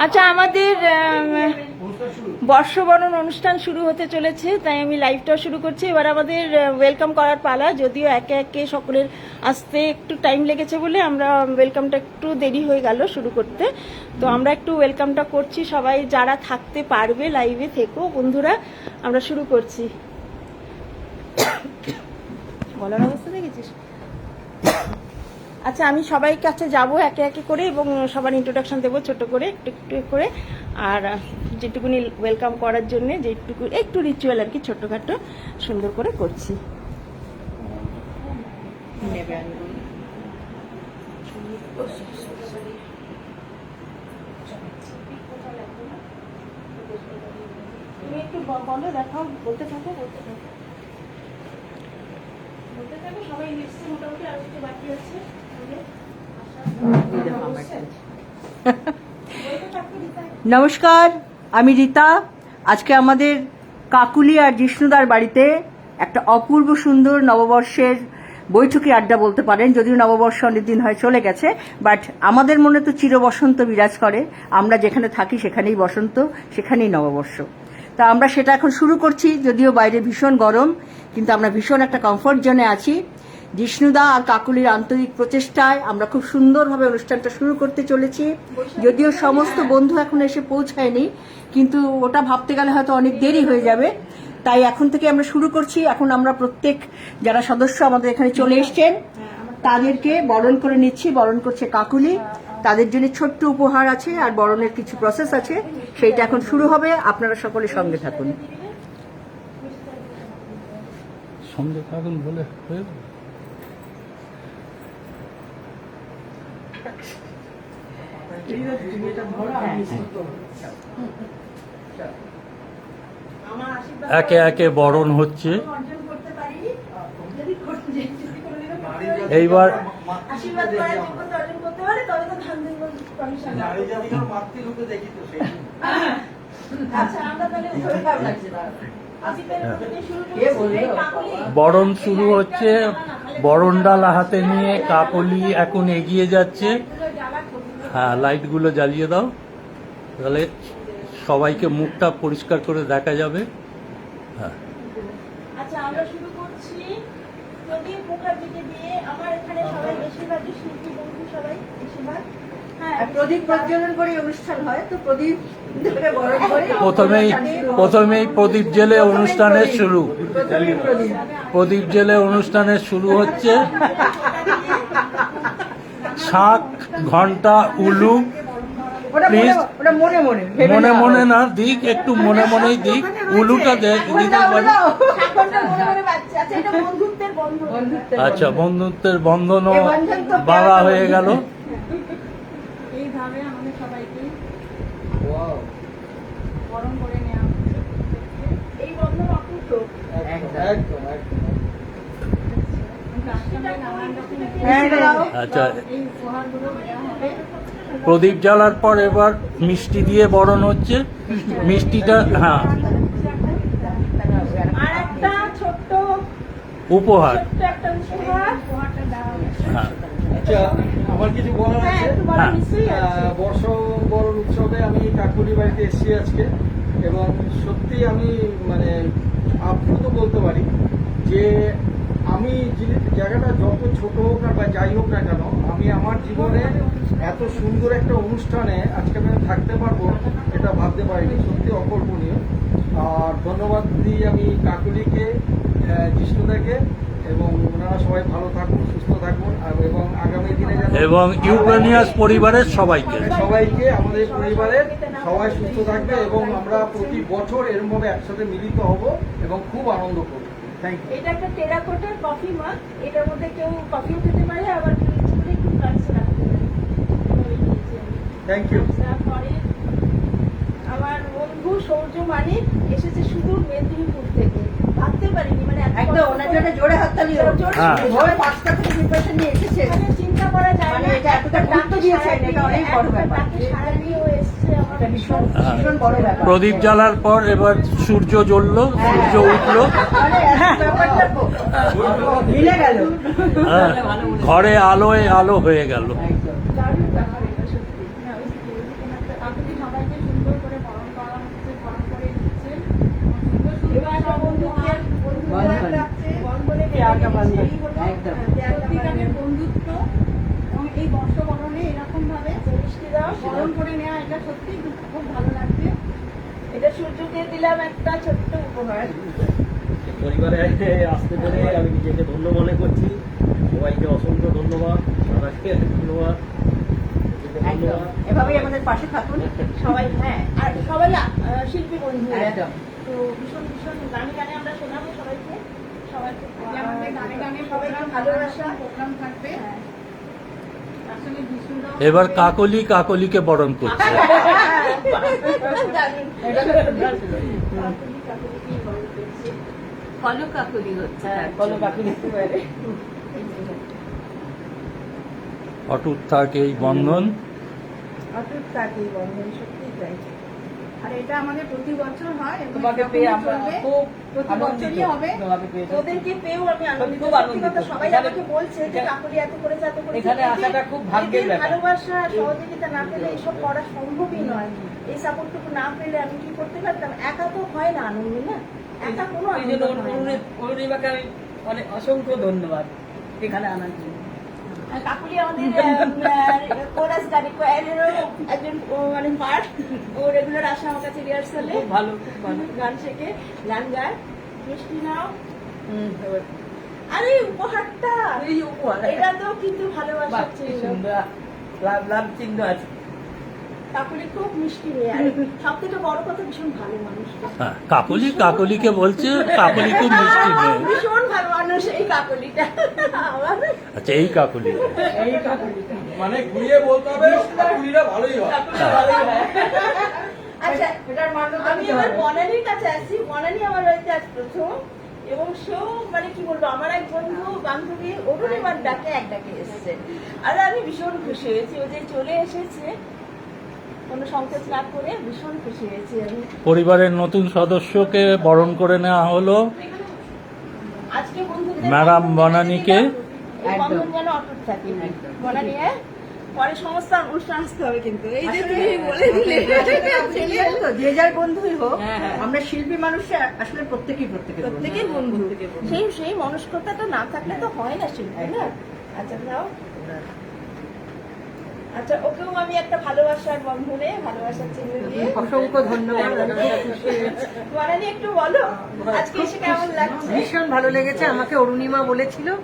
আচ্ছা, আমাদের বর্ষবরণ অনুষ্ঠান শুরু হতে চলেছে, তাই আমি লাইভটাও শুরু করছি। এবার আমাদের ওয়েলকাম করার পালা, যদিও একে একে সকলের আসতে একটু টাইম লেগেছে বলে আমরা ওয়েলকামটা একটু দেরি হয়ে গেল শুরু করতে। তো আমরা একটু ওয়েলকামটা করছি, সবাই যারা থাকতে পারবে লাইভে থেকো বন্ধুরা, আমরা শুরু করছি। বলার অবস্থা দেখেছিস? আচ্ছা, আমি সবাই কাছে যাব একে একে করে এবং সবার ইন্ট্রোডাকশন দেবো ছোট করে, একটু একটু করে। আর যেটুকুনি ওয়েলকাম করার জন্য যেটুকু একটু রিচুয়াল আর কি ছোট্টখাটো সুন্দর করে করছি। তুমি একটু বলো, দেখাও, বলতে থাকো সবাই লিখছে মোটামুটি, আর একটু বাকি আছে। নমস্কার, আমি রীতা। আজকে আমাদের কাকুলি আর জিষ্ণুদার বাড়িতে একটা অপূর্ব সুন্দর নববর্ষের বৈঠকি আড্ডা বলতে পারেন, যদিও নববর্ষ অনেক দিন হয় চলে গেছে, বাট আমাদের মনে তো চির বসন্ত বিরাজ করে। আমরা যেখানে থাকি সেখানেই বসন্ত, সেখানেই নববর্ষ। তা আমরা সেটা এখন শুরু করছি, যদিও বাইরে ভীষণ গরম, কিন্তু আমরা ভীষণ একটা কমফোর্ট জোনে আছি। জিষ্ণুদা আর কাকুলির আন্তরিক প্রচেষ্টায় আমরা খুব সুন্দরভাবে অনুষ্ঠানটা শুরু করতে চলেছি। যদিও সমস্ত বন্ধু এখন এসে পৌঁছায়নি, কিন্তু ওটা ভাবতে গেলে হয়তো অনেক দেরি হয়ে যাবে, তাই এখন থেকে আমরা শুরু করছি। এখন আমরা প্রত্যেক যারা সদস্য আমাদের এখানে চলে এসছেন তাদেরকে বরণ করে নিচ্ছি। বরণ করছে কাকুলি, তাদের জন্য ছোট্ট উপহার আছে আর বরণের কিছু প্রসেস আছে, সেইটা এখন শুরু হবে। আপনারা সকলে সঙ্গে থাকুন। বলে একে একে বরণ হচ্ছে। এইবার বরণ শুরু হচ্ছে। বরণ ডালা হাতে নিয়ে কাকলি এখন এগিয়ে যাচ্ছে। হ্যাঁ, লাইটগুলো জ্বালিয়ে দাও, তাহলে সবাইকে মুখটা পরিষ্কার করে দেখা যাবে। হ্যাঁ, আচ্ছা, আমরা শুরু করছি প্রদীপ মুখার্জিকে দিয়ে। আমার এখানে সবাই বেশিরভাগই শিল্পী বন্ধু, সবাই বেশিরভাগ প্রদীপ প্রজ্বলন করে অনুষ্ঠান হয়, তো প্রদীপ প্রথমেই প্রদীপ জেলে অনুষ্ঠানের শুরু। প্রদীপ জেলে অনুষ্ঠানের শুরু হচ্ছে। শাঁখ, ঘন্টা, উলু, প্লিজ মনে মনে না দিক, একটু মনে মনেই দিক। উলুটা দিতে পারি। আচ্ছা, বন্ধুত্বের বন্ধনও বাড়া হয়ে গেল। এইভাবে আমাদের সবাইকে বরণ করে নেওয়া এই বন্ধন অটুট। আচ্ছা, প্রদীপ জ্বালার পর এবার মিষ্টি দিয়ে বরণ হচ্ছে। মিষ্টিটা, হ্যাঁ, আর একটা ছোট্ট উপহার। হ্যাঁ, আচ্ছা, আমার কিছু বলার আছে। বর্ষ বরণ উৎসবে আমি কাকুলি বাড়িতে এসেছি আজকে, এবং সত্যি আমি মানে আপ্লুত বলতে পারি যে আমি জায়গাটা যত ছোট হোক না বা যাই হোক না কেন, আমি আমার জীবনে এত সুন্দর একটা অনুষ্ঠানে আজকে আমি থাকতে পারবো এটা ভাবতে পারিনি। সত্যি অকল্পনীয়। আর ধন্যবাদ দিই আমি কাকুলিকে, জিষ্ণুদাকে, এবং ওনারা সবাই ভালো থাকুন, সুস্থ থাকুন, এবং আগামী দিনে এবং ইউক্রেনিয়াস পরিবারের সবাইকে আমাদের পরিবারের সবাই সুস্থ থাকবে, এবং আমরা প্রতি বছর এরকমভাবে একসাথে মিলিত হব এবং খুব আনন্দ করব। Thank you. এটা একটা টেরাকোটার কফি মাগ, এটার মধ্যে কেউ কফিও খেতে পারে, আবার একটু ফ্লাক্স রাখতে পারে। Thank you. পরে আমার বন্ধু সৌর্য মানিক এসেছে সুদূর মেদিনীপুর থেকে, ভাবতে পারিনি, মানে একদম ওনার জন্য জোরে হাততালি হোক। ভোরে 5টা থেকে প্রিপারেশন নিয়ে এসেছে, চিন্তা করা যায় না, এটা এতটা গুরুত্ব দিয়েছেন, এটা অনেক বড় ব্যাপার। সারা দিয়ে এসছে আমার একটা ভীষণ ভীষণ বড় ব্যাপার। প্রদীপ জ্বালার পর এবার সূর্য জ্বললো, সূর্য উঠলো, মানে ব্যাপারটা মিলে গেল। হ্যাঁ, ঘরে আলোয় আলো হয়ে গেল। দারুণ ব্যাপার এটা সত্যি। না, ওই যে ওখানে কাকুলি সবাইকে সুন্দর করে বরণ করা হচ্ছে, বরণ করে দিচ্ছেন। এবার একটা বন্ধুদের বন্ধনে ত্যাগা বন্ধন, এই হলো একদম। সত্যিকারের বন্ধুত্ব এবং এই বর্ষবরণে এরকম ভাবে মিষ্টি দেওয়া বরণ করে নেওয়া, এটা সত্যি খুব ভালো লাগছে। এটা সূর্যকে দিলাম একটা ছোট্ট উপহার। পরিবারে আসতে পেরে আমি নিজেকে ধন্য মনে করছি। সবাইকে অসংখ্য ধন্যবাদ, দাদাকে ধন্যবাদ, নিজেকে একদম ধন্যবাদ। এভাবেই আমাদের পাশে থাকুন সবাই, হ্যাঁ, আর সবাই শিল্পী বন্ধু একদম। তো ভীষণ ভীষণ গানে গানে আমরা শোনাবো সবাইকে। সবাইকে আমাদের গানে গানে সবাইকে ভালোবাসা। প্রোগ্রাম থাকবে। হ্যাঁ। আসলে বিষ্ণুদাও এবার কাকলি কাকলিকে বরণ করছে। কলো কাকুলি হচ্ছে, কলো কাকুলি। অটুট থাকে এই বন্ধন। অটুট থাকে বন্ধন, সত্যিই তাই। আর এটা আমাদের প্রতি বছর হয় এবং তোমাকে পেয়ে এরকমই আমরা চলবে। খুব প্রতি আনন্দিত বছরই হবে। তোমাকে পেয়ে। ওদেরকে পেয়েও আমি আনন্দিত। খুব সত্যি আনন্দিত। কথা, সবাই এখানে- আমাকে বলছে যে কাকুলি এত করেছে, এত করেছে। এখানে এদের- আসাটা খুব ভাগ্যের এদের ব্যাপার। ভালোবাসা, সহযোগিতা না পেলে এসব করা সম্ভবই নয়। এই সাপোর্টটুকু না পেলে আমি কি করতে পারতাম? একা তো হয় না আনন্দ, না একা কোনো এই আনন্দ জন্য হয় না। অরুণিমাকে আমি অনেক অসংখ্য ধন্যবাদ এখানে আনার জন্য। আর কাকুলি আমাদের কোরাস গাড়ি কোয়ারেরও একজন মানে পার্ট। ও রেগুলার আসে আমার কাছে রিহার্সালে, খুব ভালো, খুব ভালো। গান শেখে, গান গায়। মিষ্টি নাও। এবার আরে উপহারটা, এই উপহার। এটা তো কিন্তু ভালোবাসা বাহ, কি ছিল। সুন্দর লাভ চিহ্ন আছে। কাকুলি খুব মিষ্টি মেয়ে, আর সব থেকে বড় কথা ভীষণ ভালো মানুষ। হ্যাঁ, কাকলি কাকলিকে বলছে কাকলি খুব মিষ্টি মেয়ে। ভীষণ ভালো মানুষ এই কাকুলিটা আমার। আচ্ছা, এই কাকলি। এই কাকুলি মানে ঘুরিয়ে বলতে হবে কাকুলিরা ভালোই হয়। আচ্ছা, এটার মান্যতা আমি দিতে এবার হবে। বনানীর কাছে আসছি। বনানী আমার বাড়িতে আজ প্রথম, এবং সেও মানে কি বলবো, আমার এক বন্ধু বান্ধবী অরুণিমার ডাকে এক ডাকে এসেছে। আর আমি ভীষণ খুশি হয়েছি, ও যে চলে এসেছে কোনো সংকোচ না করে, ভীষণ খুশি হয়েছি আমি। পরিবারের নতুন সদস্যকে বরণ করে নেওয়া হলো। আজকে বন্ধুদের ম্যাডাম বন্ধন বনানীকে। দিলাম, এই বন্ধন যেন অটুট থাকে। বনানী, হ্যাঁ? পরে সমস্ত অনুষ্ঠান আসতে হবে কিন্তু, এই যে তুমি বলে দিলে। যে যার বন্ধুই হোক, হ্যাঁ, হ্যাঁ। আমরা শিল্পী মানুষে আসলে প্রত্যেকের প্রত্যেকের বন্ধু। সেই সেই মনস্কতাটা না থাকলে তো হয় না শিল্পী, না? আচ্ছা দাও। আচ্ছা, ওকেও আমি একটা ভালোবাসার বন্ধনে, ভালোবাসার চিহ্ন দিয়ে। অসংখ্য ধন্যবাদ। বনানী একটু বলো আজকে এসে কেমন লাগছে? ভীষণ ভালো লেগেছে। আমাকে অরুণিমা বলেছিল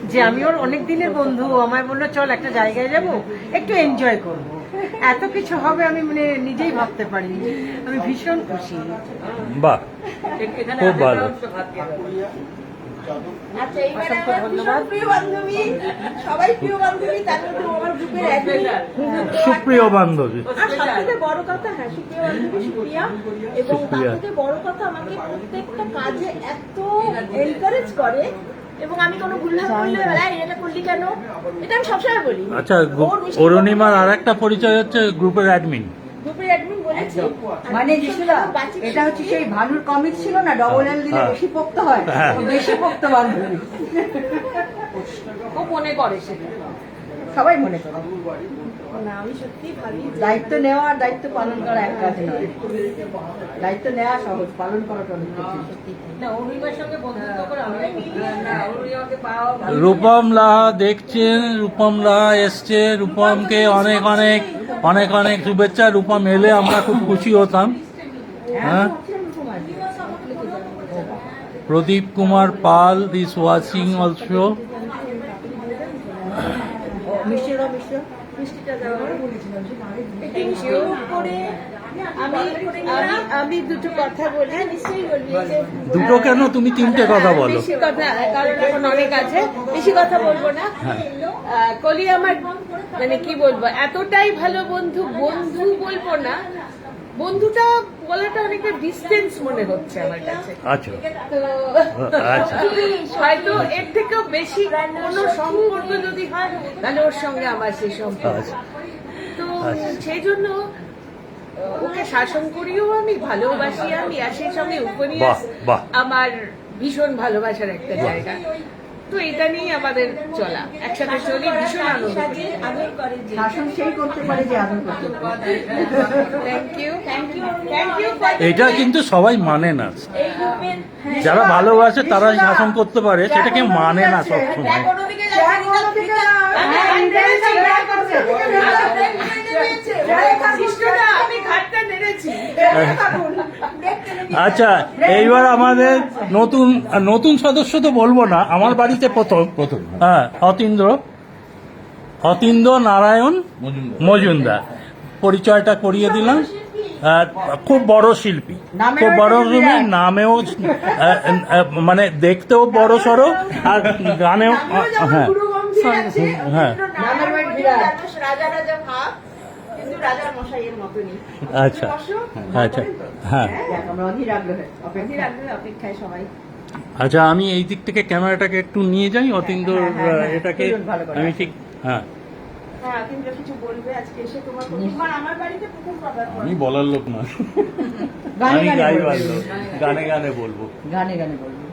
যে আমি ওর অনেক দিনের বন্ধু, আমায় বললো চল একটা জায়গায় যাব, একটু এনজয় করব। এত কিছু হবে আমি মানে নিজেই ভাবতে পারিনি। আমি ভীষণ খুশি। বাহ, এখানে খুব ভালো। আচ্ছা, এইবারে আমার ভীষণ প্রিয় বান্ধবী, সবাই প্রিয় বান্ধবী, তার মধ্যে আমার গ্রুপের অ্যাডমিন। সুপ্রিয় বান্ধবী। আর সব থেকে বড় কথা, হ্যাঁ, সুপ্রিয়া বান্ধবী সুপ্রিয়া, এবং তার সুপ্রিয়া। থেকে বড় কথা আমাকে প্রত্যেকটা কাজে এত এনকারেজ করে, এবং আমি কোনো ভুলভাল করলে "এই, এটা করলি কেন?" এটা আমি সবসময় বলি। আচ্ছা, ওর মিষ্টি অরুণিমার আর একটা পরিচয় হচ্ছে গ্রুপের অ্যাডমিন। গ্রুপের অ্যাডমিন বলেছে। মানে জিসুদা, এটা হচ্ছে সেই ভানুর কমিক ছিল না, ডবল এল দিলে হ্যাঁ। বেশি পোক্ত হয়, হ্যাঁ। বেশি পোক্ত বান্ধবী। খুব মনে করে সেটা। সবাই মনে করে না, আমি সত্যি ভাবি যে দায়িত্ব নেওয়া আর দায়িত্ব পালন করা এক কাজ নয়। দায়িত্ব নেওয়া সহজ, পালন করাটা অনেক কঠিন। না, অরুণিমার সঙ্গে বন্ধুত্ব করে আমি অরুণিমাকে পাওয়া ভালো। রূপম লাহা দেখছেন, রূপম লাহা এসছে। রূপমকে অনেক অনেক অনেক অনেক শুভেচ্ছা। রূপম এলে আমরা খুব খুশি হতাম। হ্যাঁ, প্রদীপ Kumar Pal is watching also. মিষ্টি দাও, মিষ্টি দাও। মিষ্টিটা দেওয়া একটু মিষ্টি মুখ করে আমি দুটো কথা বলি। নিশ্চয়ই বলবি। এই যে দুটো কেন, তুমি তিনটে কথা বলো। বেশি কথা, কারণ এখন অনেক আছে, বেশি কথা বলবো না। কলি আমার মানে কি বলবো, এতটাই ভালো বন্ধু, বন্ধু বলবো না, বন্ধুটা বলাটা অনেকটা ডিস্টেন্স মনে হচ্ছে আমার কাছে। আচ্ছা, তো আচ্ছা। হয়তো এর থেকেও বেশি কোনো সম্পর্ক যদি হয় তাহলে ওর সঙ্গে আমার সেই সম্পর্ক। আচ্ছা। তো আচ্ছা। সেই জন্য ওকে শাসন করিও আমি, ভালোবাসি আমি, আর সেই সঙ্গে উপন্যাস বাহ। আমার ভীষণ ভালোবাসার একটা জায়গা। তো এটা নিয়ে আমাদের চলা, একসাথে চলি, ভীষণ আনন্দ করি। আদর করে যে শাসন সেই করতে পারে যে আদর করতে পারে। থ্যাংক ইউ, থ্যাংক ইউ এটা কিন্তু সবাই মানে না, এই রূপের যারা ভালোবাসে তারাই শাসন করতে পারে, সেটাকে মানে না সবসময়। আমি ঘাটটা নেড়েছি। আচ্ছা, এইবার আমাদের নতুন নতুন সদস্য তো বলবো না, আমার বাড়িতে প্রথম হ্যাঁ অতীন্দ্র নারায়ণ মজুমদার, পরিচয়টা করিয়ে দিলাম। খুব বড় শিল্পী, খুব বড় শিল্পী, নামেও মানে দেখতেও বড় সড়ো, আর গানেও হ্যাঁ হ্যাঁ রাজা রাজা ভাব, কিন্তু রাজার মশাইয়ের মতনই। আচ্ছা আচ্ছা হ্যাঁ আমরা অধীর আগ্রহে অপেক্ষা রাখবে, অপেক্ষায় সবাই। আচ্ছা, আমি এই দিক থেকে ক্যামেরাটাকে একটু নিয়ে যাই, অতীন্দ্র এটাকে ভালো করে। আমি ঠিক হ্যাঁ হ্যাঁ, কিন্তু কিছু বলবে আজকে এসে তোমার প্রথমবার আমার বাড়িতে প্রথম পদার্পণ। আমি বলার লোক নয়, গানে আমি গানে গাইবার বলবো। লোক, গানে গানে বলবো। গানে গানে বলবো।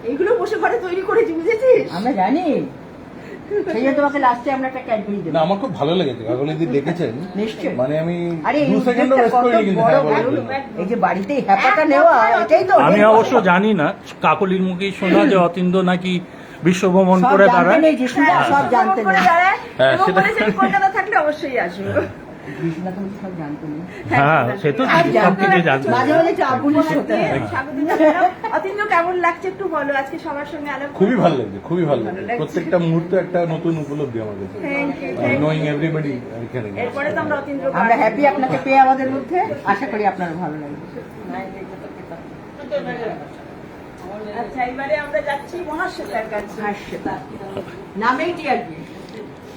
এইগুলো বসে ঘরে তৈরি করেছি, বুঝেছিস? আমরা জানি, সেই জন্য তোমাকে লাস্টে আমরা একটা ক্যাডবেরি দেবো। না, আমার খুব ভালো লেগেছে কাকলি দি দেখেছেন, নিশ্চয়ই। মানে আমি আরে এই 2 সেকেন্ডও উদ্যোগটা ওয়েস্ট কত করিনি কিন্তু বড় হ্যাঁ বলার বলুন। জন্য। এই যে বাড়িতে এই হ্যাপাটা নেওয়া, এটাই তো আমি অবশ্য জানি না, কাকলির মুখেই শোনা যে অতীন্দ্র নাকি বিশ্ব ভ্রমণ সব করে জানতে বেড়ায়। নেই, জিষ্ণুদা সব জানতে করে নেই। দাঁড়ায়, হ্যাঁ, এবং সেটা- বলেছে আমি কলকাতা থাকলে অবশ্যই আসবো। জিষ্ণুদা তুমি সব জানতে নেই। হ্যাঁ, সে তো আর সব জানতে কিছু নেই। জানতে মাঝে মাঝে একটু আবুলিশ হতে হয়। স্বাগত জানালাম। অতীন্দ্র, কেমন লাগছে একটু বলো, আজকে সবার সঙ্গে আলাপ করে? খুবই ভালো লাগছে, খুবই ভালো লাগছে। প্রত্যেকটা মুহূর্তে একটা নতুন উপলব্ধি আমার কাছে, Thank you. নোয়িং এভরিবডি এখানে। এরপরে তো আমরা অতীন্দ্র আমরা হ্যাপি আপনাকে পেয়ে আমাদের মধ্যে, আশা করি আপনার ভালো লাগবে। আচ্ছা, এবারে আমরা যাচ্ছি মহাশ্বেতার কাছে। হাস্যতা নামেই টিআরপি,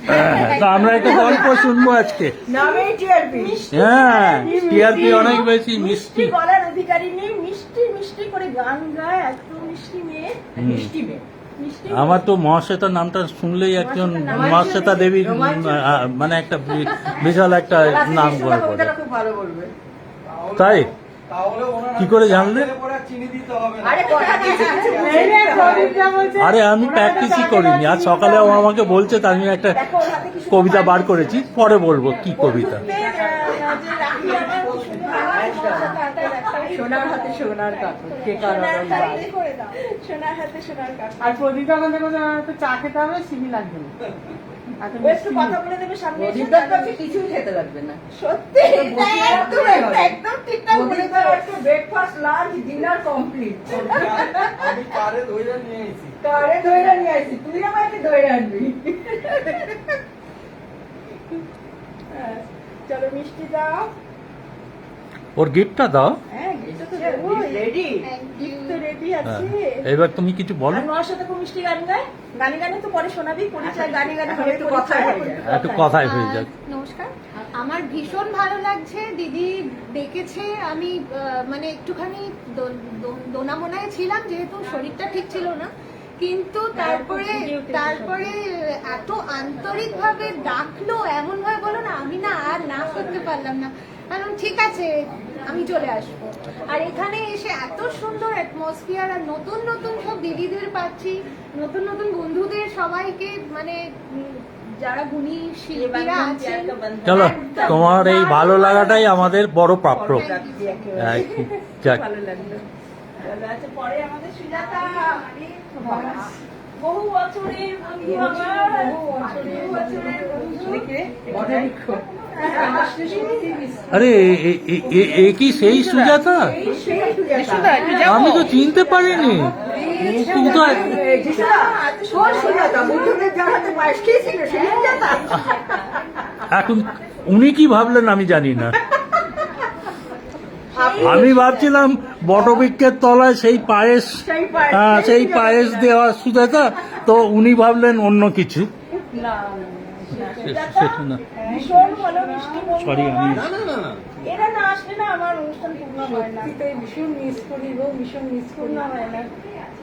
হ্যাঁ, তো আমরা একটা গল্প শুনবো আজকে। নামেই টিআরপি। হ্যাঁ, টিআরপি অনেক বেশি মিষ্টি। মিষ্টি গলার অধিকারী নেই, মিষ্টি মিষ্টি করে গান গায়, এত মিষ্টি মেয়ে। মিষ্টি মেয়ে। মিষ্টি আমার তো মহাশ্বেতা নামটা শুনলেই একজন মহাশ্বেতা দেবীর মানে একটা বিশাল একটা নাম করে পড়ে। কবিতাটা খুব ভালো বলবে। তাই তাহলে ওনারা কি করে জানলে? পরে আর চিনি দিতে হবে না। আরে কথা কিছু কিছু আরে আমি প্র্যাকটিসই করিনি, আজ সকালে ও আমাকে বলছে, তাই আমি একটা দেখো ওর হাতে কি সুন্দর কবিতা বার করেছি, পরে বলবো কি কবিতা। যে রাখি আমার কি সুন্দর মহাশ্বেতার হাতে একটা সোনার হাতে সোনার কাপড়, কে কারো সোনার আবার হাতে বাস। করে দাও, সোনার হাতে সোনার কাপড়। আর প্রদীপ আমাদের তো চা খেতে হবে, চিনি লাগবে না। ও একটু কথা বলে দেবে সামনে এসে? প্রদীপদার কাছে কিছুই খেতে লাগবে না। সত্যি বসে একদম থাকতে হবে। একদম ঠিকঠাক বলেছো। প্রদীপদার একটু ব্রেকফাস্ট লাঞ্চ ডিনার কমপ্লিট। আমি কারে ধরে নিয়ে এসেছি। কারে ধইরা নিয়ে আসি, তুই আমাকে ধইরা আনবি। হ্যাঁ, চলো মিষ্টি দাও। ওর গিফটটা দাও। হ্যাঁ, গিফট তো দেবোই। রেডি? গিফট তো রেডি হ্যাঁ, আছে। এবার তুমি কিছু বলো, আর মার সাথে খুব মিষ্টি গান গায়, গানে গানে তো পরে শোনাবি, পরিচয় গানে গানে এখন হবে, একটু পরিচয় কথা হয়ে হবে। যায়। একটু কথাই হয়ে যাক। নমস্কার, আমার ভীষণ ভালো লাগছে। দিদি ডেকেছে, আমি মানে একটুখানি দোনামোনায় ছিলাম, যেহেতু শরীরটা ঠিক ছিল না, কিন্তু তারপরে এত আন্তরিকভাবে ডাকলো, এমন ভাবে বলো না, আমি না আর না করতে পারলাম না, কারণ ঠিক আছে আমি চলে আসবো। আর এখানে এসে এত সুন্দর অ্যাটমসফিয়ার, আর নতুন নতুন সব দিদিদের পাচ্ছি, নতুন নতুন বন্ধুদের, সবাইকে মানে যারা গুণী শিল্পীরা আছেন। চলো, তোমার এই ভালো লাগাটাই আমাদের বড় প্রাপ্য। হ্যাঁ, যাক। ভালো লাগলো। চলো, আচ্ছা, পরে আমাদের সুজাতা, বহু বছরের বন্ধু আমার, বহু বছরের বন্ধু। আরে এ কি সেই সুজাতা? আমি তো চিনতে পারিনি। তুমি তো শোন সুজাতা, বুদ্ধদেব যার হাতে পায়েস খেয়েছিল, সেই সুজাতা। এখন উনি কি ভাবলেন আমি জানি না। আমি ভাবছিলাম বটবৃক্ষের তলায় সেই পায়েস, হ্যাঁ, সেই পায়েস দেওয়া সুজাতা, তো উনি ভাবলেন অন্য কিছু। সেটা না, ভীষণ ভালো মিষ্টি বন্ধু সরি আমি আমার। এরা না আসলে না আমার অনুষ্ঠান পূর্ণ হয় না, ভীষণ মিস করি গো, ভীষণ মিস করি। পূর্ণ হয় না।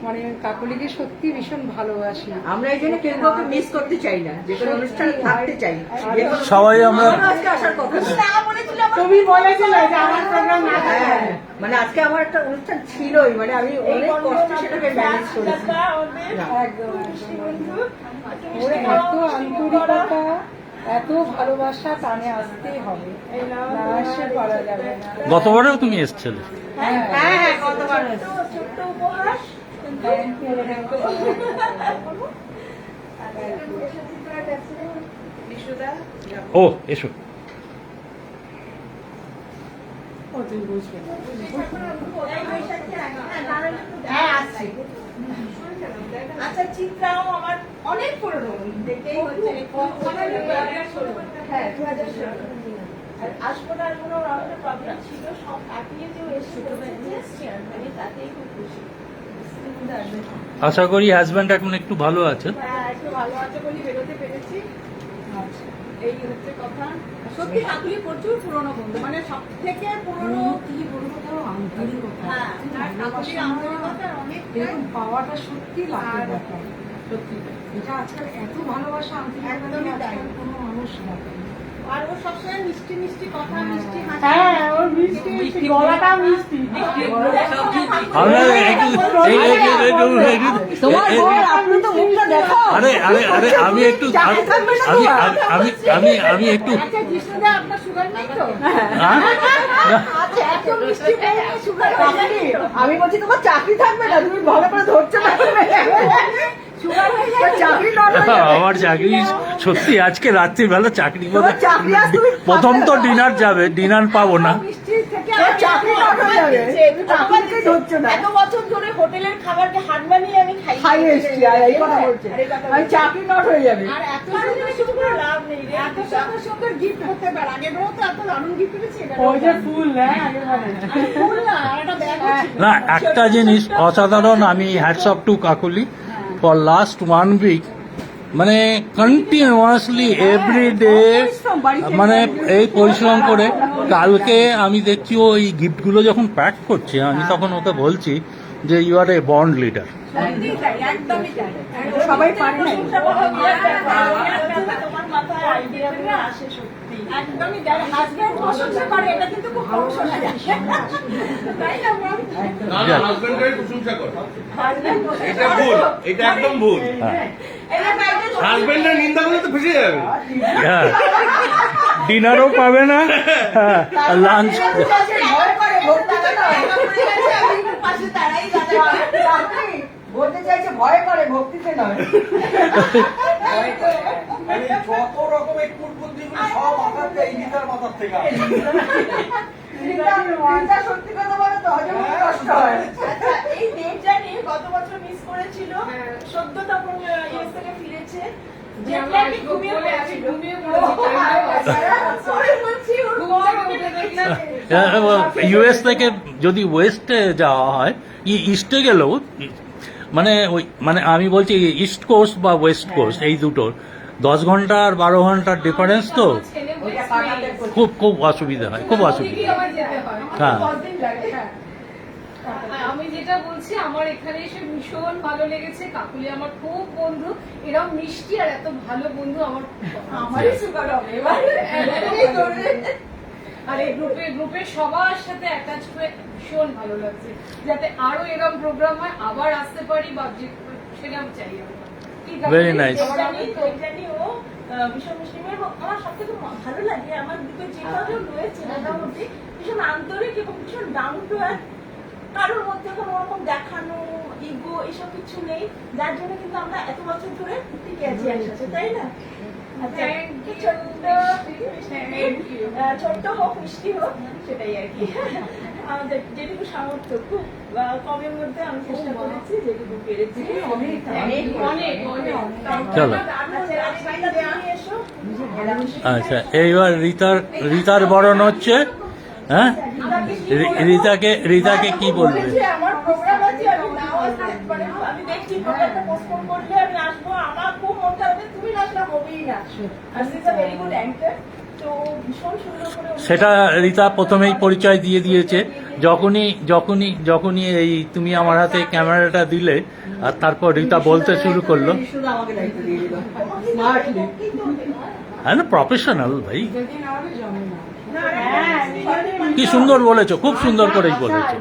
মানে কাকলিকে সত্যি ভীষণ ভালোবাসি। আমরা এই জন্য কেউ কাউকে মিস করতে চাই না, যে কোনো অনুষ্ঠানে থাকতে চাই। সবাই আমরা আজকে আসার কথা না। তুমি বলেছিলে যে আমার প্রোগ্রাম না থাকে। হ্যাঁ, মানে আজকে আমার একটা অনুষ্ঠান ছিলই, মানে আমি অনেক কষ্টে সেটাকে ম্যানেজ করেছি। ওর এত আন্তরিকতা, এত ভালোবাসা টানে আসতেই হবে, না আসে পারা যাবে না। গতবারেও তুমি এসেছিলে। হ্যাঁ হ্যাঁ, কতবার ছোট্ট উপহাস ও এসো। আচ্ছা, চিত্রাও আমার অনেক পুরনো, দেখেই হচ্ছে হ্যাঁ 2016। আর আসবো না কোনো প্রবলেম ছিল, সব কাটিয়ে যে এসেছিল মানে তাতেই খুব খুশি। আশা করি হাজব্যান্ড এখন একটু ভালো আছে। হ্যাঁ, একটু ভালো আছে বলি বেরোতে পেরেছি। এই হচ্ছে কথা। সত্যি কাকুলি প্রচুর পুরনো বন্ধু, মানে সব থেকে পুরনো কি বলবো, তাও আন্তরিকতা। হ্যাঁ, আর কাকুলির আন্তরিকতা অনেক এরকম পাওয়াটা সত্যি লাখের ব্যাপার। সত্যি এটা আজকাল এত ভালোবাসা, একদমই তাই। আন্তরিকতা কোনো মানুষ না। আর ও সবসময় মিষ্টি মিষ্টি কথা, মিষ্টি হাসি। হ্যাঁ, ওর মিষ্টি মিষ্টি গলাটা মিষ্টি। আমরা তোমার বর, আপনি তো মুখটা দেখো। আরে আরে আরে আমি একটু আমি আমি আমি আমি একটু আচ্ছা, কৃষ্ণদা আপনার সুগার নেই তো? হ্যাঁ? না, আচ্ছা, এত মিষ্টি পেয়ে সুগার হয়ে যাবে। আমি বলছি তোমার চাকরি থাকবে না, তুমি ভালো করে ধরছো না। সুগার হয়ে যাবে। চাকরি নট হয়ে যাবে। আমার চাকরি সত্যি আজকে রাত্রিবেলা চাকরি করে তোমার চাকরি আজ তুমি প্রথম তো ডিনার যাবে, ডিনার পাবো না। মিষ্টি থেকে তোমার চাকরি নট হয়ে যাবে। তুমি চাকরিকেই ধরছো না। এত বছর ধরে হোটেলের খাবারকে হাট বানিয়ে আমি খাই এসছি, আর এই কথা বলছে। আমি চাকরি নট হয়ে যাবে। আর এত সুন্দর সুন্দর লাভ নেই রে, এত সুন্দর সুন্দর গিফট করতে পারে। আগের বারও তো এত দারুণ গিফট পেয়েছি, ওই যে ফুল, হ্যাঁ আগেবারে। ফুল না, আর একটা ব্যাগ ছিল। না, একটা জিনিস অসাধারণ, আমি hats off to Kakuli for last 1 week, মানে কন্টিনিউয়াসলি এভরি ডে, মানে এই পরিশ্রম করে। কালকে আমি দেখছি ও এই গিফটগুলো যখন প্যাক করছে, আমি তখন ওকে বলছি যে ইউ আর এ বন্ড লিডার। সবাই পারে না। তোমার মাথায় আইডিয়া গুলো আসে সত্যি। একদমই যারা হাজবেন্ড প্রশংসা করে, এটা কিন্তু খুব কম শোনা যায়। তাই না বল? হাজবেন্ডের প্রশংসা কর, হাজবেন্ড এটা ভুল, এটা একদম ভুল। এটা বাইরে হাজবেন্ডের নিন্দা করলে তো ফেসে যাবে। হ্যাঁ, ডিনারও পাবে না, লাঞ্চ। ভয় করে ভক্তিতে নয়। পাশে তারাই দাঁড়ায়। চাকরি বলতে চাইছে ভয় করে, ভক্তিতে নয়। মানে যত রকমের কুটবুদ্ধিগুলো সব মাথার থেকে, এই গীতার মাথার থেকে আসে। চিন্তা সত্যি কথা বলে তো হজম করতে কষ্ট হয়। আচ্ছা, এই দেবটা নিয়ে গত বছর মিস করেছিল, সদ্য তখন ইউএস থেকে ফিরেছে। জেটল্যাগে ঘুমিয়ে পড়েছিল। Sorry বলছি, ওর বর ওকে দেখেছে। ইউএস থেকে যদি ওয়েস্টে যাওয়া হয়, ইস্টে গেলেও মানে ওই, মানে আমি বলছি ইস্ট কোস্ট বা ওয়েস্ট কোস্ট, এই দুটোর 10 ঘন্টা আর 12 ঘন্টার ডিফারেন্স তো খুব খুব অসুবিধা হয়, খুব অসুবিধা। হ্যাঁ, আমি যেটা বলছি, আমার এখানে এসে ভীষণ ভালো লেগেছে। কাকুলি আমার খুব বন্ধু, এরকম মিষ্টি আর এত ভালো বন্ধু আমার আমারই সুগার হবে এবার। আর এই গ্রুপের সবার সাথে অ্যাটাচ হয়ে ভীষণ ভালো লাগছে। যাতে আরো এরকম প্রোগ্রাম হয়, আবার আসতে পারি, বা সেটা আমি চাই। Very nice. ও ভীষণ মুসলিমের আমার সব থেকে ভালো লাগে। আমার গ্রুপে যে কজন রয়েছে মোটামুটি ভীষণ আন্তরিক এবং ভীষণ ডাউন টু আর্থ। কারোর মধ্যে কোনো রকম দেখানো, ইগো এসব কিছু নেই, যার জন্য কিন্তু আমরা এত বছর ধরে টিকে আছি একসাথে, তাই না? আচ্ছা, ছোট্ট হোক মিষ্টি হোক, সেটাই আর কি। আমাদের যেটুকু সামর্থ্য, খুব কমের মধ্যে আমি চেষ্টা করেছি, যেটুকু পেরেছি। চলো। এসো। আচ্ছা, এইবার রিতার বরণ হচ্ছে। হ্যাঁ, রিতাকে কি বলবে? আমার প্রোগ্রাম আছে, আমি নাও আসতে পারি, আমি দেখছি প্রোগ্রামটা পোস্টপোন করলে আমি আসবো। আমার খুব মন খারাপ, তুমি না আসলে হবেই না। আর she is a very good anchor. তো ভীষণ সুন্দর করে সেটা রীতা প্রথমেই পরিচয় দিয়ে দিয়েছে। যখনই এই তুমি আমার হাতে ক্যামেরাটা দিলে আর তারপর রীতা বলতে শুরু করলো। বিষ্ণুদা আমাকে দায়িত্ব দিয়ে দিল স্মার্টলি। হ্যাঁ না, প্রফেশনাল ভাই, কি সুন্দর বলেছো, খুব সুন্দর করেই বলেছো।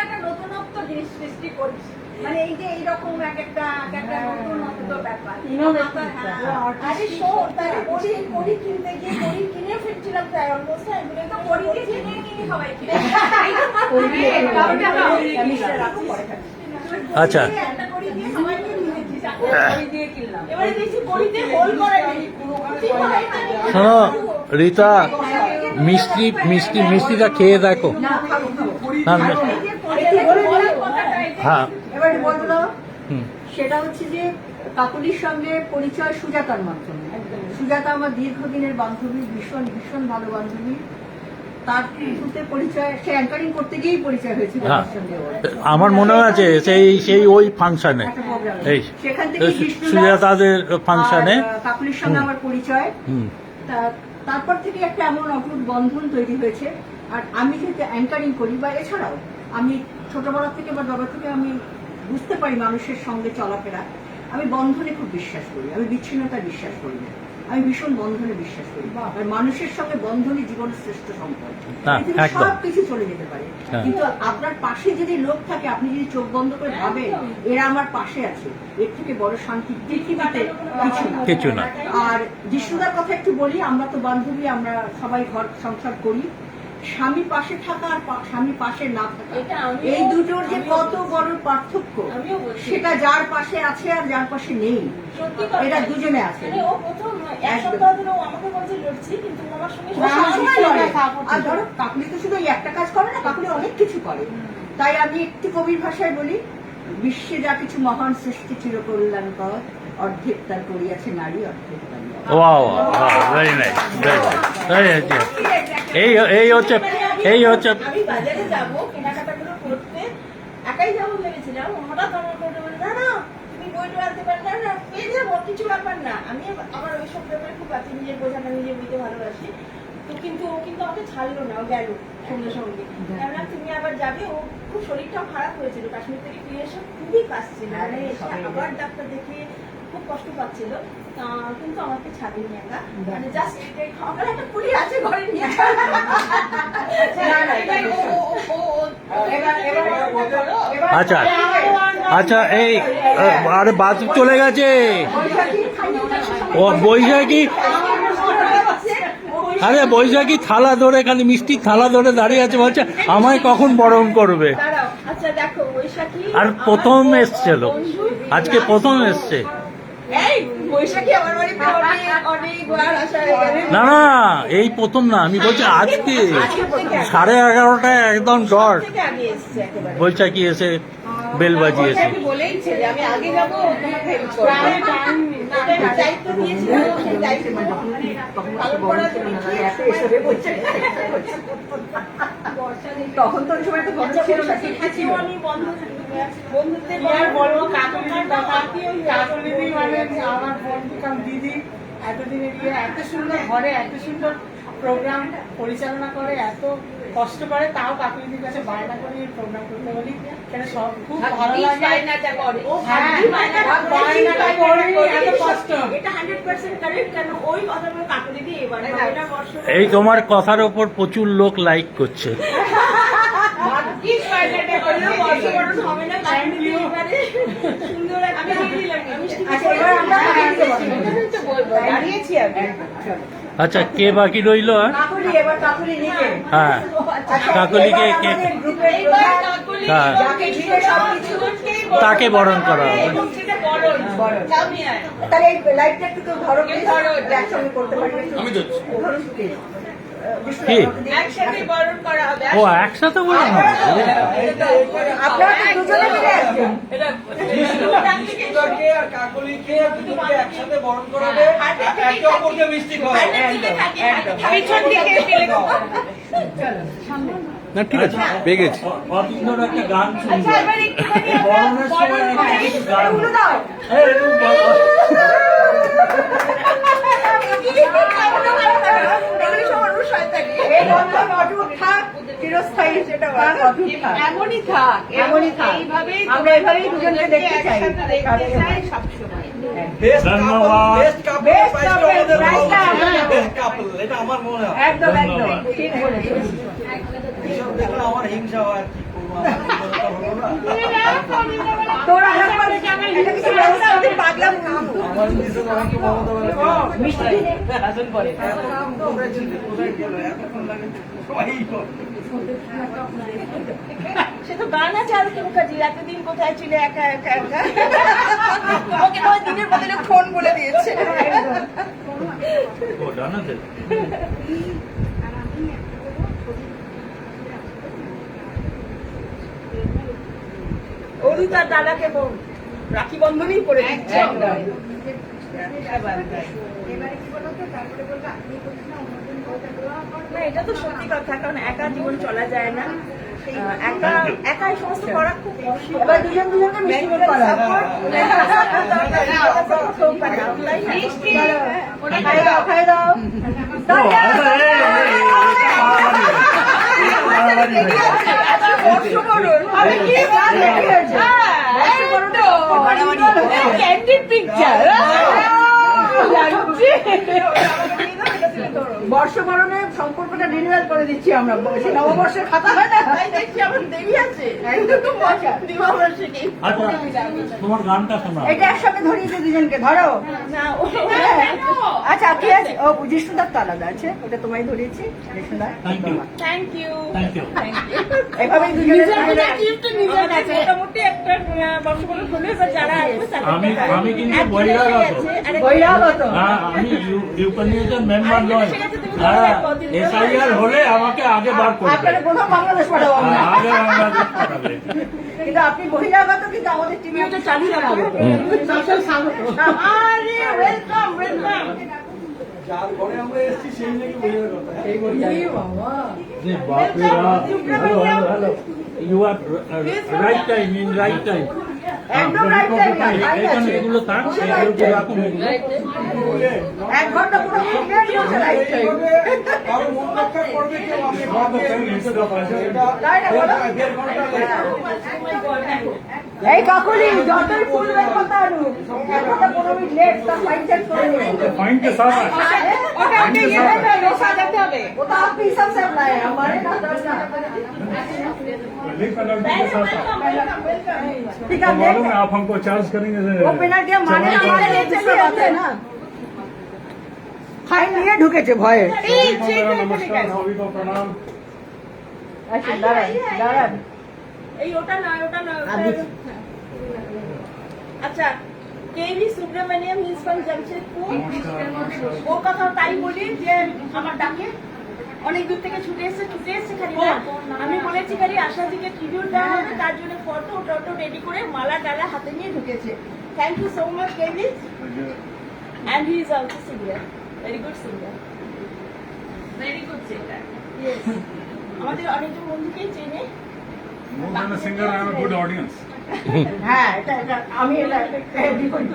একটা নতুনত্ব জিনিস সৃষ্টি করছি, মানে এই যে এইরকম এক একটা নতুনত্ব ব্যাপার। আরে শোন, তাহলে বড়ি কিনতে গিয়ে বড়ি কিনে ফিরছিলাম প্রায় অলমোস্ট, এগুলো তো বড়ি কিনে কিনে সবাই কিনে। আচ্ছা, এবারে দেখছি বড়িতে হোল করে শোনো রীতা, মিষ্টিটা খেয়ে দেখো। হ্যাঁ, হ্যাঁ, এবার বলতে দাও। হুম। সেটা হচ্ছে যে কাকুলির সঙ্গে পরিচয় সুজাতার মাধ্যমে। সুজাতা আমার দীর্ঘদিনের বান্ধবী, ভীষণ ভীষণ ভালো বান্ধবী। তার থ্রুতে পরিচয়, সে অ্যাঙ্কারিং করতে গিয়েই পরিচয় হয়েছিল হ্যাঁ, আমার সঙ্গে ওর। আমার মনে আছে সেই ওই ফাংশনে, একটা প্রোগ্রামে। এই সেখান থেকে বিষ্ণুদা সুজাতাদের ফাংশনে। আর কাকুলির সঙ্গে আমার পরিচয়। হুম। তারপর থেকে একটা এমন অটুট বন্ধন তৈরি হয়েছে। আর আমি যেহেতু অ্যাঙ্কারিং করি, বা এছাড়াও আমি ছোটবেলা থেকে বা বাবা থেকে আমি বুঝতে পারি মানুষের সঙ্গে চলাফেরা। আমি বন্ধনে খুব বিশ্বাস করি, আমি বিচ্ছিন্নতায় বিশ্বাস করি না। আমি ভীষণ বন্ধনে বিশ্বাস করি, আর মানুষের সঙ্গে বন্ধনই জীবনের শ্রেষ্ঠ সম্পদ। হ্যাঁ, পৃথিবীর একদম। সব কিছু চলে যেতে পারে, হ্যাঁ। কিন্তু আপনার পাশে যদি লোক থাকে, আপনি যদি চোখ বন্ধ করে ভাবেন এরা আমার পাশে আছে, এর থেকে বড় শান্তি পৃথিবীতে কিছু না। আর জিষ্ণুদার কথা একটু বলি, আমরা তো বান্ধবী, আমরা সবাই ঘর সংসার করি। স্বামী পাশে থাকা আর স্বামী পাশে না থাকা, এই দুটোর যে কত বড় পার্থক্য, সেটা যার পাশে আছে আর যার পাশে নেই, এটা দুজনে আছে। মানে ও প্রথম এক সপ্তাহ ধরে ও আমাকে বলছে লড়ছি, কিন্তু ও আমার সঙ্গে ও সবসময় লড়ে। আর ধরো কাকুলি তো শুধু এই একটা কাজ করে না, কাকুলি অনেক কিছু করে। তাই আমি একটু কবির ভাষায় বলি, বিশ্বে যা কিছু মহান সৃষ্টি চিরকল্যাণকর, অর্ধেক তার করিয়াছে নারী, অর্ধেক তার নর। Wow, very nice, very nice. এই হচ্ছে আমি বাজারে যাবো কেনাকাটাগুলো করতে, একাই যাবো ভেবেছিলাম, হঠাৎ আমার করে বলে না না তুমি বইটা আনতে পারলে না, পেয়ে যাবো, কিছু ব্যাপার না। আমি আমার ওই সব ব্যাপারে খুব আছে, নিজের বোঝাটা নিজে বুঝতে ভালোবাসি। তো কিন্তু ও কিন্তু আমাকে ছাড়লো না, ও গেল সঙ্গে সঙ্গে। কেননা তুমি আবার যাবে, ও খুব শরীরটাও খারাপ হয়েছিল, কাশ্মীর থেকে ফিরে এসে খুবই কাশছিল, মানে এসে আবার ডাক্তার দেখিয়ে খুব কষ্ট পাচ্ছিল, কিন্তু আমাকে ছাড়েনি একা, মানে জাস্ট আমার একটা পুরি আছে ঘরে নিয়ে। আচ্ছা আচ্ছা, এই আরে বাদ চলে গেছে ও বৈশাখী। আরে বৈশাখী থালা ধরে, খালি মিষ্টির থালা ধরে দাঁড়িয়ে আছে, বলছে আমায় কখন বরণ করবে। আচ্ছা দেখো বৈশাখী আর প্রথম এসছিল, আজকে প্রথম এসছে। এই বৈশাখী আমার বাড়িতে অনেকবার আসা হয়ে গেছে। না না, এই প্রথম না, আমি বলছি আজকে 11:30টায় একদম ডট থেকে আগে এসছে একেবারে। বৈশাখী এসে বেল বাজিয়েছে। আমি বলেইছে যে আমি আগে যাবো, তুমি হেল্প করো। দায়িত্ব দিয়েছিল, সেই দায়িত্ব পালন করার জন্য তখন তো ওই সময় তো গরম ছিল না, শিক্ষা ছিল। আমি বন্ধুত্বের বলবো কাকুলির কথা, কাকুলিদি মানে আমার বন্ধু কাম দিদি, এতদিনে গিয়ে এত সুন্দর ঘরে এত সুন্দর প্রোগ্রাম পরিচালনা করে, এত কষ্ট করে, তাও কাকুলিদির কাছে বায়না করি প্রোগ্রাম করতে বলি, সেটা সব খুব ভালো লাগে। বায়নাটা করে। হ্যাঁ, বায়নাটা করি, এত কষ্ট। এটা 100% কারেক্ট। কেন ওই কথাগুলো কাকুলি দিয়ে এবারে বায়না বর্ষ এই তোমার কথার ওপর প্রচুর লোক লাইক করছে। কি বায়নাটা করে? বর্ষ হবে না, কাকুলি এবারে সুন্দর একটা দিয়ে দিলাম মিষ্টি। আচ্ছা, এবার আমরা তো বলবো, দাঁড়িয়েছি আমি। আচ্ছা, কে বাকি রইলো? কাকুলি, এবার কাকুলি নিজে। হ্যাঁ, আচ্ছা, কাকুলিকে এবার কে? আমাদের গ্রুপের এইবার প্রধান, কাকুলি হ্যাঁ। যাকে ঘিরে সবকিছু তাকে বরণ করা হবে। সেটা বরণ। বরণ। আমি আয়। তাহলে এই লাইটটা একটু তো ধরো, ধরো। একসঙ্গে করতে পারবে। আমি ধরছি। ধরুন please। কি? একসাথে বরণ করা হবে। ও একসাথে বরণ হবে? আপনারা তো দুজনে মিলে আসবেন। জিষ্ণুদাকে আর কাকলিকে দুজনকে একসাথে বরণ করাবে, একে অপরকে মিষ্টি খাওয়াবে। পিছন দিকে ফেলে দেবো। না ঠিক আছে, পেয়ে গেছি। অতীন্দ্র একটা গান আচ্ছা, শুনবো। এবার একটুখানি আমরা বরণের সময় বরণ একটা করি। গান। এগুলো দাও। এই, এমনই থাক, এমনই থাক। এইভাবেই আমরা এভাবেই দুজনকে দেখতে চাই। একসাথে দেখতে চাই সবসময়। ধন্যবাদ। Best couple, Best couple, এটা আমার মনে হয়। একদম একদম ঠিক বলেছো। এসব দেখলে আমার হিংসা হয় আর কি করবো, আমার জীবনটা হলো না। তোরা একবার এটা কিছু ব্যবস্থা করতে পাগলাম নাম আমার মিসেস আমাকে মমতা বলে মিষ্টি আসুন পরে এতক্ষণ কোথায় ছিল, কোথায় গেল, এতক্ষণ লাগে সবাই বলে। সে তো গান আছে আর কি মুখার্জি, এতদিন কোথায় ছিল একা একা একা। তোমাকে নয় দিনের বদলে ফোন বলে দিয়েছে। ও ডান আছে। ওরই তার দাদাকে রাখি বন্ধনই করে দিচ্ছে। না, এটা তো সত্যি কথা, কারণ একা জীবন চলা যায় না। একা একা এই সমস্ত করা খুব কষ্ট। এবার দুজন দুজনকে মিষ্টি মুখ করা মিষ্টি, ওটা খাই দাও খাই দাও ক্যান্ডিড পিকচার। বর্ষবরণে সম্পর্কটা রিনিউয়াল করে দিচ্ছি আমরা, সে নববর্ষের খাতা হয় না তাই দেখছি আমার দেরি আছে। দিবাবর্ষিকী। আচ্ছা তোমার গানটা শোনা। এটা একসঙ্গে ধরিয়ে দিই দুজনকে, ধরো। না, আচ্ছা ঠিক আছে, ও জিষ্ণুদার তো আলাদা আছে, ওটা তোমায় ধরিয়েছি জিষ্ণুদার। Thank you thank you. Thank you. এভাবেই দুজনের মোটামুটি একটা বর্ষবরণ হলে এবার যারা আসবে তাদেরকে আমি তারা- কিন্তু এক বহিরাগত। আছে, আরেক- বহিরাগত। হ্যাঁ, আমি ইউক্রেনিয়ান মেম্বার নয়। হ্যাঁ, এসআইআর হলে আমাকে আগে বার করবে। আপনারা প্রথম বাংলাদেশ পাঠাবো আমরা। আগে বাংলাদেশ পাঠাবে। কিন্তু আপনি বহিরাগত, কিন্তু আমাদের টিমে ওটা চালু রাখবো। আরে ওয়েলকাম ওয়েলকাম। যার ঘরে আমরা এসেছি সেই নাকি বইয়ের কথা। এই বই জি, বাপরে বাপ। Hello hello hello. You are right time, in right time. একদম right time, right এখানে আছে। এগুলো থাক, এগুলো রাখুন এগুলো। 1 ঘন্টা পুরো ফুটে গেছে রাইট টাইম। কারো মন রক্ষা করবে কেউ, আমি ভাবছি এটা তাই না, বলো? 1.5 ঘন্টা লেগে এই কাকুলি যতই ফুল বের কথা আনুক, 1 ঘন্টা 15 মিনিট লেট, তার ফাইন চেক করে নেবেন। पॉइंट के साथ है। ওটা আপনি ইয়ে করতে হবে, সাজাতে হবে। वो तो आप ही सब से अप्लाई है, हमारे ना तरफ ना। लीव पेनल्टी के साथ है। ठीक तो है, मालूम है आप हमको चार्ज करेंगे। वो पेनल्टी हम माने ना माने ये दूसरा बात है ना। फाइन নিয়ে ঢুকেছে ভয়ে। नमस्कार, सभी को प्रणाम। আচ্ছা দাঁড়ান দাঁড়ান। এই ওটা না ওটা না ওটা- আমি- আচ্ছা KV Subramaniam is from Jamshedpur. ও কথা তাই বলি যে আমার ডাকে অনেক দূর থেকে ছুটে এসেছে খালি না। আমি বলেছি খালি আশাদিকে ট্রিবিউট দেওয়া হবে, তার জন্য ফটো টটো রেডি করে মালা টালা হাতে নিয়ে ঢুকেছে। থ্যাংক ইউ সো মাচ কেভি। And he is also singer, very good singer. Very good singer. Yes, আমাদের অনেকজন বন্ধুকেই চেনে। More than a singer, I am a good audience. হ্যাঁ এটা এটা আমি এটা হেভি করি।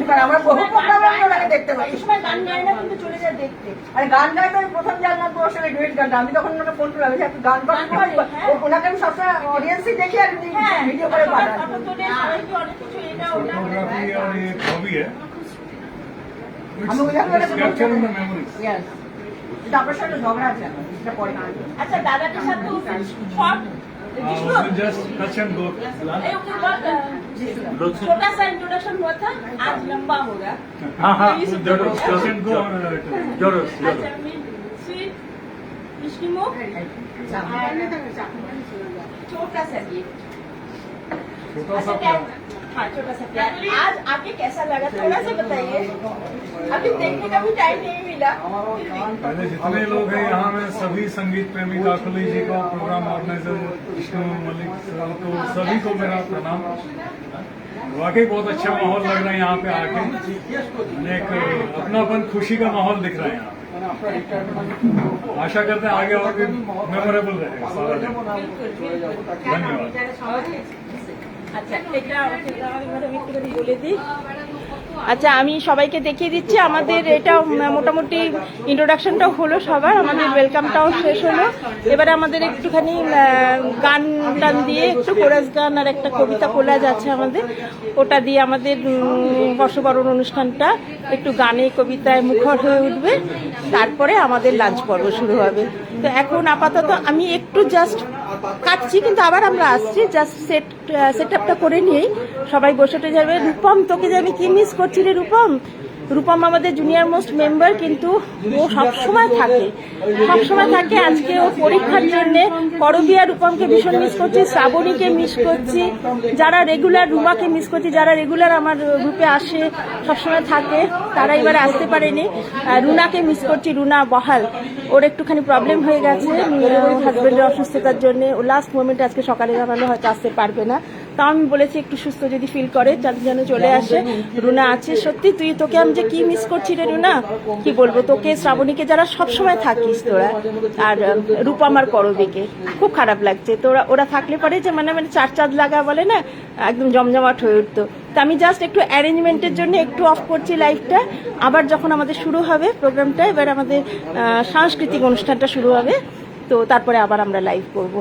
কারণ আমরা বহু প্রোগ্রামে আমি ওনাকে দেখতে পাই। এই সময় গান গায় না কিন্তু চলে যায় দেখতে। আরে গান গাইতে আমি প্রথম জানলাম তো আসলে ডুয়েট গানটা। আমি তখন ওনাকে ফোন করে আমি আপনি গান করেন, গান করে, হ্যাঁ। ওনাকে আমি সবসময় অডিয়েন্সই দেখি আর হ্যাঁ, ভিডিও করে সবাই পাঠাই। ফটো তোলে, সবাইকে অনেক কিছু এটা ওটা। Photography और ये एक hobby है। আমি ওই জায়গায় It's capturing the memories. Yes. কিন্তু আপনার সাথে ঝগড়া আছে আমার, সেটা পরে না। अच्छा दादा के साथ तो शॉर्ट उसमें just touch and go. उसके बाद छोटा सा इंट्रोडक्शन हुआ था, आज लंबा होगा। हाँ हाँ, जरूर touch and go और जरूर अच्छा स्वीट मिष्टी मुख छोटा सा गिफ्ट। छोटा अच्छा सा क्या, प्यार। हाँ छोटा सा प्यार। आज आके कैसा लगा थोड़ा सा बताइए, अभी देखने का भी टाइम नहीं मिला। पहले जितने लोग हैं यहाँ में सभी संगीत प्रेमी काकुली जी को, program organiser Vishnu Malik sir, तो सभी को मेरा प्रणाम। वाकई बहुत अच्छा माहौल लग रहा है यहाँ पे आके। एक अपनापन खुशी का माहौल दिख रहा है यहाँ पे। आशा करते हैं आगे और भी मेमोरेबल रहेगा सारा दिन। धन्यवाद। আচ্ছা এটা আমাদের ম্যাডাম একটুখানি বলে দিই। আচ্ছা, আমি সবাইকে দেখিয়ে দিচ্ছি। আমাদের এটা মোটামুটি ইন্ট্রোডাকশনটাও হলো সবার, আমাদের ওয়েলকামটাও শেষ হলো। এবারে আমাদের একটুখানি গান টান দিয়ে একটু কোরাস গান আর একটা কবিতা কোলাজ আছে আমাদের, ওটা দিয়ে আমাদের বর্ষবরণ অনুষ্ঠানটা একটু গানে কবিতায় মুখর হয়ে উঠবে। তারপরে আমাদের লাঞ্চ পর্ব শুরু হবে। তো এখন আপাতত আমি একটু জাস্ট কাটছি, কিন্তু আবার আমরা আসছি, জাস্ট সেট আপটা করে নিয়েই সবাই বসে যাবে। রূপম, তোকে যে আমি কি মিস করছি রে রূপম। রূপম আমাদের জুনিয়র মোস্ট মেম্বার, কিন্তু ও সবসময় থাকে। আজকে ও পরীক্ষার জন্য করবিয়া রূপমকে ভীষণ মিস করছি, শ্রাবণীকে মিস করছি, যারা রেগুলার, রুমাকে মিস করছি, যারা রেগুলার আমার গ্রুপে আসে সবসময় থাকে, তারা এবারে আসতে পারেনি। রুনাকে মিস করছি, রুনা বহাল, ওর একটুখানি প্রবলেম হয়ে গেছে হাজবেন্ডের অসুস্থতার জন্য। ও লাস্ট মোমেন্টে আজকে সকালে জানালো হয়তো আসতে পারবে না। তাও আমি বলেছি একটু সুস্থ যদি ফিল করে যেন চলে আসে। রুনা আছে, সত্যি তোকে আমি যে কি মিস করছি রে রুনা, কি বলবো তোকে, শ্রাবণীকে, যারা সবসময় থাকিস তোরা, আর রূপম আর করবিকে খুব খারাপ লাগছে। তো ওরা থাকলে পরে যে মানে চাঁদ লাগা বলে না, একদম জমজমাট হয়ে উঠতো। তো আমি জাস্ট একটু অ্যারেঞ্জমেন্টের জন্য একটু অফ করছি লাইভটা। আবার যখন আমাদের শুরু হবে প্রোগ্রামটা, এবার আমাদের সাংস্কৃতিক অনুষ্ঠানটা শুরু হবে, তো তারপরে আবার আমরা লাইভ করব।